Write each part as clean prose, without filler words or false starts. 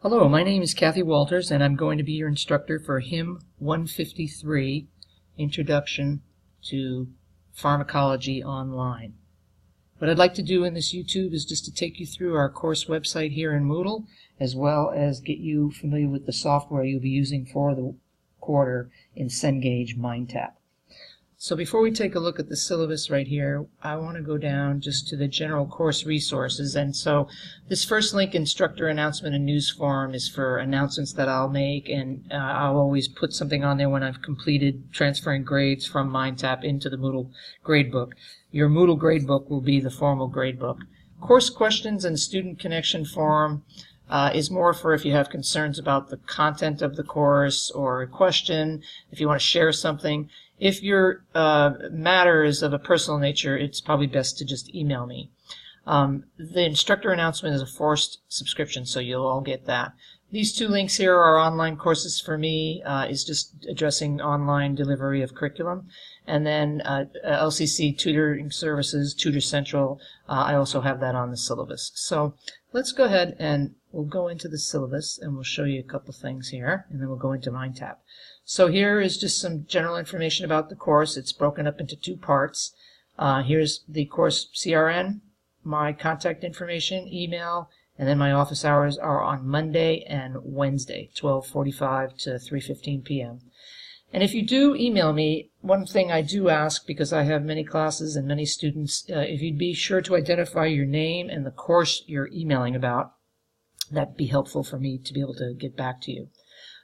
Hello, my name is Kathy Walters, and I'm going to be your instructor for HIM 153, Introduction to Pharmacology Online. What I'd like to do in this YouTube is just to take you through our course website here in Moodle, as well as get you familiar with the software you'll be using for the quarter in Cengage MindTap. So before we take a look at the syllabus right here, I want to go down just to the general course resources. And so this first link, instructor announcement and news forum, is for announcements that I'll make, and I'll always put something on there when I've completed transferring grades from MindTap into the Moodle gradebook. Your Moodle gradebook will be the formal gradebook. Course questions and student connection forum is more for if you have concerns about the content of the course or a question, if you want to share something. If your matter is of a personal nature, it's probably best to just email me. The instructor announcement is a forced subscription, so you'll all get that. These two links here are online courses for me, is just addressing online delivery of curriculum. And then LCC tutoring services, Tutor Central, I also have that on the syllabus. So let's go ahead and we'll go into the syllabus and we'll show you a couple things here, and then we'll go into MindTap. So here is just some general information about the course. It's broken up into two parts. Here's the course CRN, my contact information, email, and then my office hours are on Monday and Wednesday, 12:45 to 3:15 p.m. And if you do email me, one thing I do ask, because I have many classes and many students, if you'd be sure to identify your name and the course you're emailing about, that'd be helpful for me to be able to get back to you.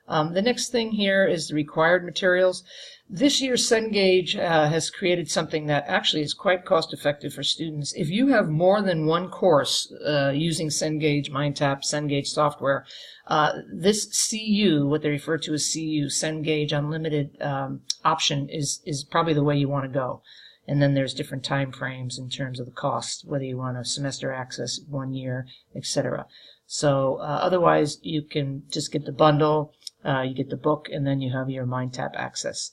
The next thing here is the required materials. This year, Cengage has created something that actually is quite cost-effective for students. If you have more than one course using Cengage, MindTap, Cengage software, this CU, what they refer to as CU, Cengage Unlimited option, is probably the way you want to go. And then there's different time frames in terms of the cost, whether you want a semester access, 1 year, etc. So otherwise, you can just get the bundle. You get the book, and then you have your MindTap access.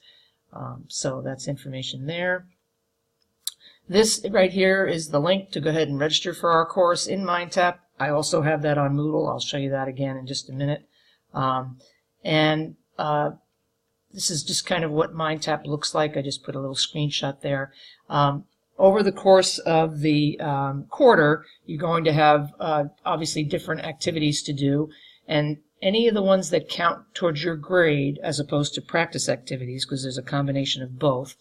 So that's information there. This right here is the link to go ahead and register for our course in MindTap. I also have that on Moodle. I'll show you that again in just a minute. This is just kind of what MindTap looks like. I just put a little screenshot there. Over the course of the quarter, you're going to have obviously different activities to do, and any of the ones that count towards your grade as opposed to practice activities, because there's a combination of both,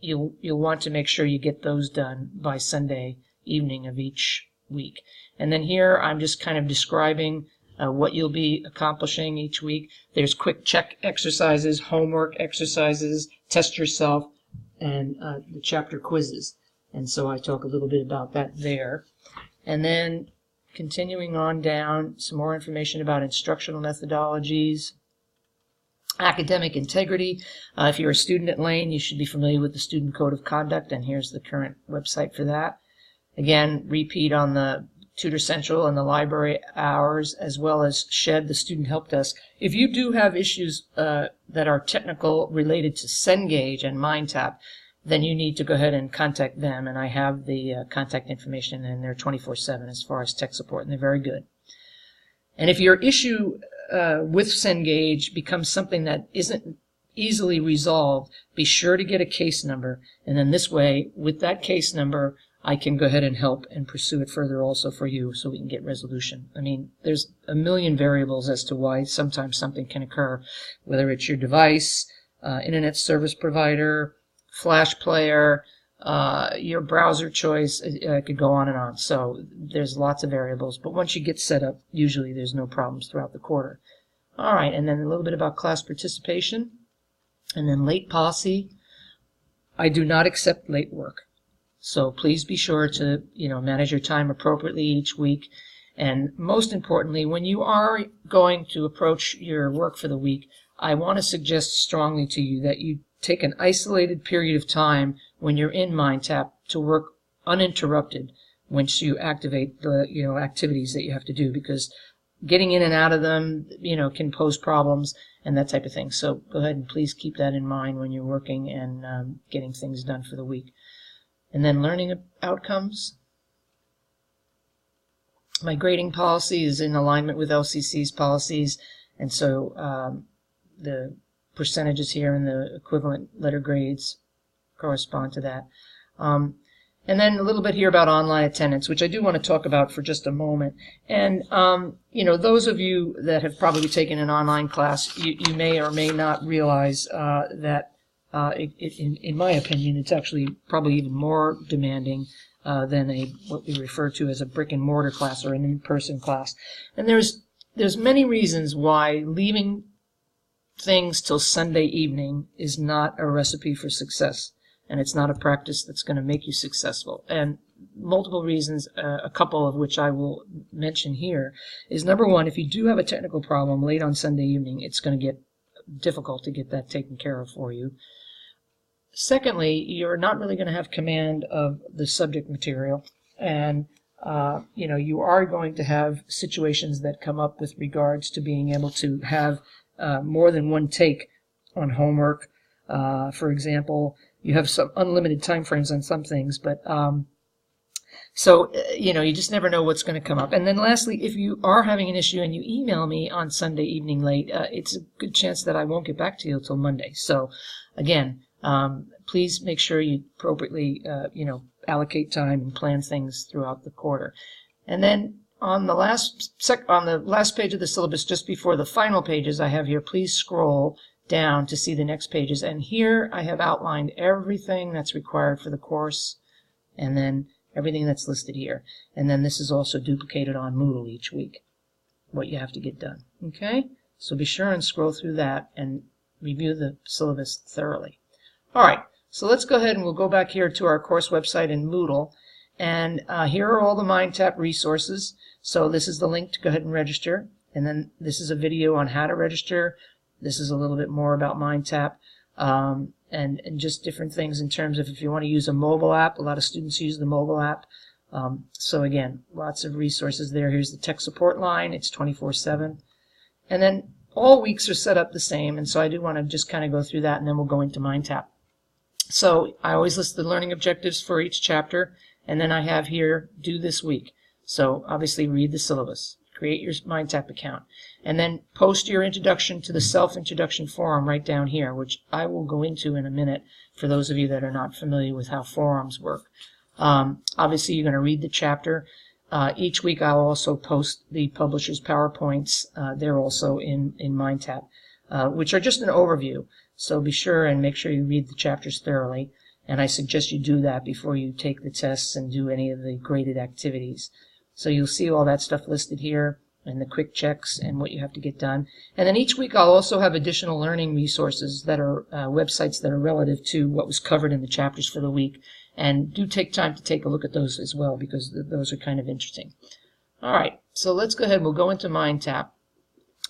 you'll want to make sure you get those done by Sunday evening of each week. And then here I'm just kind of describing what you'll be accomplishing each week. There's quick check exercises, homework exercises, test yourself, and the chapter quizzes. And so I talk a little bit about that there. And then continuing on down, some more information about instructional methodologies, academic integrity. If you're a student at Lane, you should be familiar with the Student Code of Conduct, and here's the current website for that. Again, repeat on the Tutor Central and the library hours, as well as SHED, the Student Help Desk. If you do have issues that are technical related to Cengage and MindTap, then you need to go ahead and contact them, and I have the contact information, and they're 24/7 as far as tech support, and they're very good. And if your issue with Cengage becomes something that isn't easily resolved, be sure to get a case number, and then this way, with that case number, I can go ahead and help and pursue it further also for you so we can get resolution. I mean, there's a million variables as to why sometimes something can occur, whether it's your device, internet service provider, Flash player, your browser choice. I could go on and on. So there's lots of variables, but once you get set up, usually there's no problems throughout the quarter. All right, and then a little bit about class participation, and then late policy. I do not accept late work. So please be sure to, manage your time appropriately each week. And most importantly, when you are going to approach your work for the week, I want to suggest strongly to you that you take an isolated period of time when you're in MindTap to work uninterrupted once you activate the activities that you have to do, because getting in and out of them can pose problems and that type of thing. So go ahead and please keep that in mind when you're working and getting things done for the week. And then learning outcomes. My grading policy is in alignment with LCC's policies, and so the percentages here and the equivalent letter grades correspond to that. And then a little bit here about online attendance, which I do want to talk about for just a moment. And, those of you that have probably taken an online class, you may or may not realize that, in my opinion, it's actually probably even more demanding than what we refer to as a brick-and-mortar class or an in-person class. And there's many reasons why leaving things till Sunday evening is not a recipe for success. And it's not a practice that's going to make you successful. And multiple reasons, a couple of which I will mention here, is number one, if you do have a technical problem late on Sunday evening, it's going to get difficult to get that taken care of for you. Secondly, you're not really going to have command of the subject material, and you are going to have situations that come up with regards to being able to have more than one take on homework. For example, you have some unlimited time frames on some things, but you just never know what's going to come up. And then lastly, if you are having an issue and you email me on Sunday evening late, it's a good chance that I won't get back to you until Monday. So again, please make sure you appropriately, allocate time and plan things throughout the quarter. And then on the last page of the syllabus, just before the final pages, I have here, please scroll down to see the next pages. And here I have outlined everything that's required for the course, and then everything that's listed here. And then this is also duplicated on Moodle each week, what you have to get done. Okay? So be sure and scroll through that and review the syllabus thoroughly. All right, so let's go ahead and we'll go back here to our course website in Moodle. And here are all the MindTap resources. So this is the link to go ahead and register. And then this is a video on how to register. This is a little bit more about MindTap and just different things in terms of if you want to use a mobile app. A lot of students use the mobile app. So again, lots of resources there. Here's the tech support line. It's 24/7. And then all weeks are set up the same. And so I do want to just kind of go through that, and then we'll go into MindTap. So I always list the learning objectives for each chapter. And then I have here, do this week. So obviously read the syllabus. Create your MindTap account, and then post your introduction to the self-introduction forum right down here, which I will go into in a minute for those of you that are not familiar with how forums work. Obviously, you're going to read the chapter. Each week, I'll also post the publisher's PowerPoints. They're also in MindTap, which are just an overview. So be sure and make sure you read the chapters thoroughly, and I suggest you do that before you take the tests and do any of the graded activities. So you'll see all that stuff listed here and the quick checks and what you have to get done. And then each week I'll also have additional learning resources that are websites that are relative to what was covered in the chapters for the week. And do take time to take a look at those as well, because those are kind of interesting. All right, so let's go ahead and we'll go into MindTap.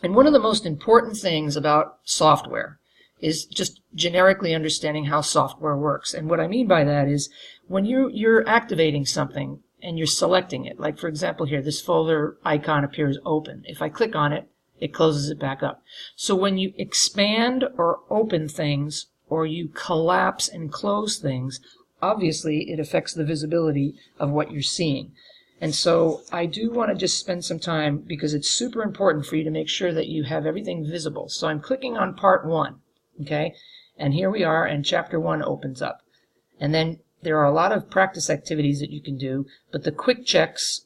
And one of the most important things about software is just generically understanding how software works. And what I mean by that is when you're activating something, and you're selecting it. Like, for example, here, this folder icon appears open. If I click on it, it closes it back up. So when you expand or open things, or you collapse and close things, obviously it affects the visibility of what you're seeing. And so I do want to just spend some time, because it's super important for you to make sure that you have everything visible. So I'm clicking on part 1, okay? And here we are, and chapter 1 opens up. And then there are a lot of practice activities that you can do, but the quick checks,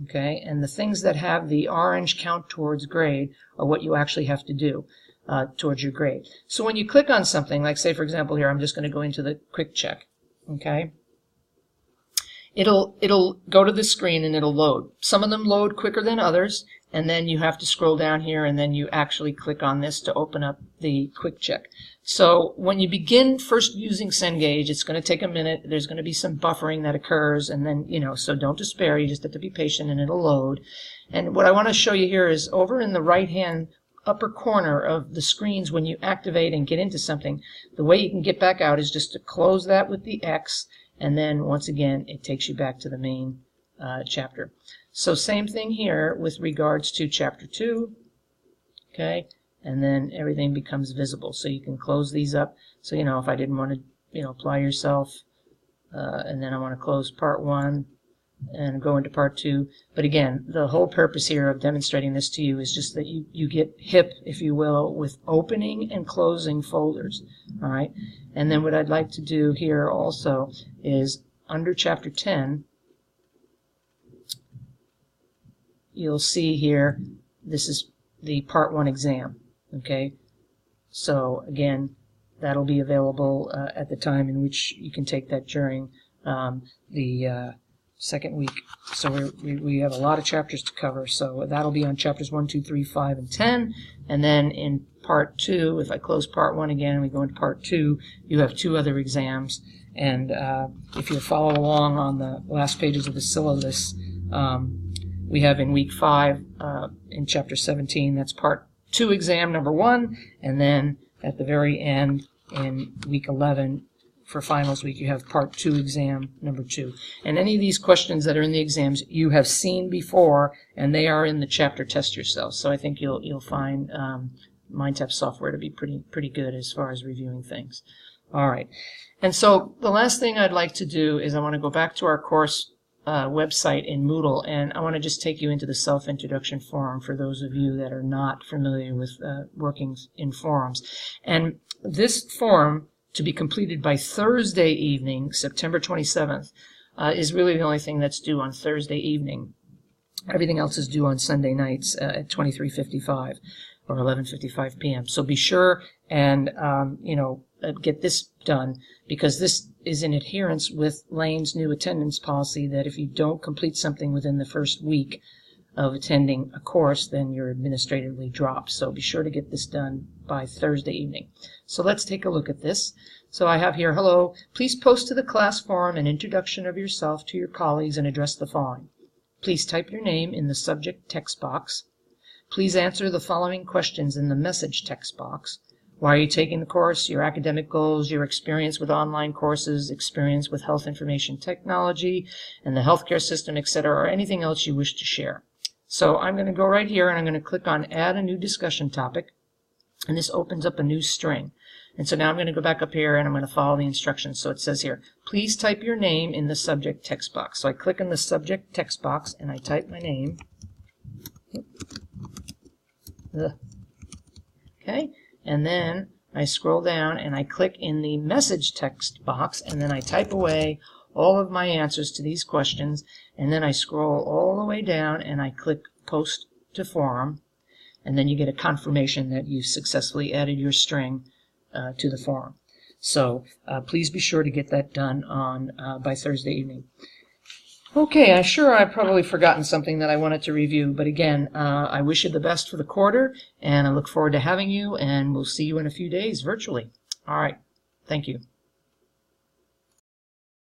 okay, and the things that have the orange count towards grade are what you actually have to do towards your grade. So when you click on something, like say, for example, here, I'm just going to go into the quick check, okay? It'll go to the screen and it'll load. Some of them load quicker than others, and then you have to scroll down here, and then you actually click on this to open up the quick check. So when you begin first using Cengage, it's going to take a minute. There's going to be some buffering that occurs, and then, so don't despair. You just have to be patient, and it'll load. And what I want to show you here is over in the right-hand upper corner of the screens, when you activate and get into something, the way you can get back out is just to close that with the X, and then once again, it takes you back to the main chapter. So same thing here with regards to chapter 2, okay? And then everything becomes visible. So you can close these up. So, if I didn't want to, apply yourself, and then I want to close part 1, and go into part 2. But again, the whole purpose here of demonstrating this to you is just that you get hip, if you will, with opening and closing folders. All right. And then what I'd like to do here also is under Chapter 10, you'll see here, this is the Part 1 exam. Okay. So again, that'll be available at the time in which you can take that during the second week. So we have a lot of chapters to cover. So that'll be on chapters 1, 2, 3, 5, and 10. And then in part 2, if I close part 1 again and we go into part 2, you have 2 other exams. And if you follow along on the last pages of the syllabus, we have in week 5, in chapter 17, that's part 2 exam number 1. And then at the very end, in week 11, for finals week, you have part 2 exam number 2. And any of these questions that are in the exams you have seen before, and they are in the chapter Test Yourself. So I think you'll find MindTap software to be pretty good as far as reviewing things. All right. And so the last thing I'd like to do is I want to go back to our course website in Moodle, and I want to just take you into the Self-Introduction Forum for those of you that are not familiar with working in forums. And this forum, to be completed by Thursday evening, September 27th, is really the only thing that's due on Thursday evening. Everything else is due on Sunday nights at 23:55 or 11:55 p.m. So be sure and get this done, because this is in adherence with Lane's new attendance policy that if you don't complete something within the first week of attending a course, then you're administratively dropped. So be sure to get this done by Thursday evening. So let's take a look at this. So I have here, hello, please post to the class forum an introduction of yourself to your colleagues and address the following. Please type your name in the subject text box. Please answer the following questions in the message text box. Why are you taking the course? Your academic goals, your experience with online courses, experience with health information technology and the healthcare system, etc., or anything else you wish to share. So I'm going to go right here and I'm going to click on Add a New Discussion Topic, and this opens up a new string. And so now I'm going to go back up here and I'm going to follow the instructions. So it says here, please type your name in the subject text box. So I click on the subject text box and I type my name. Okay, and then I scroll down and I click in the message text box and then I type away all of my answers to these questions, and then I scroll all the way down and I click Post to Forum, and then you get a confirmation that you've successfully added your string to the forum. So please be sure to get that done on by Thursday evening. Okay, I'm sure I've probably forgotten something that I wanted to review, but again, I wish you the best for the quarter, and I look forward to having you, and we'll see you in a few days virtually. All right, thank you.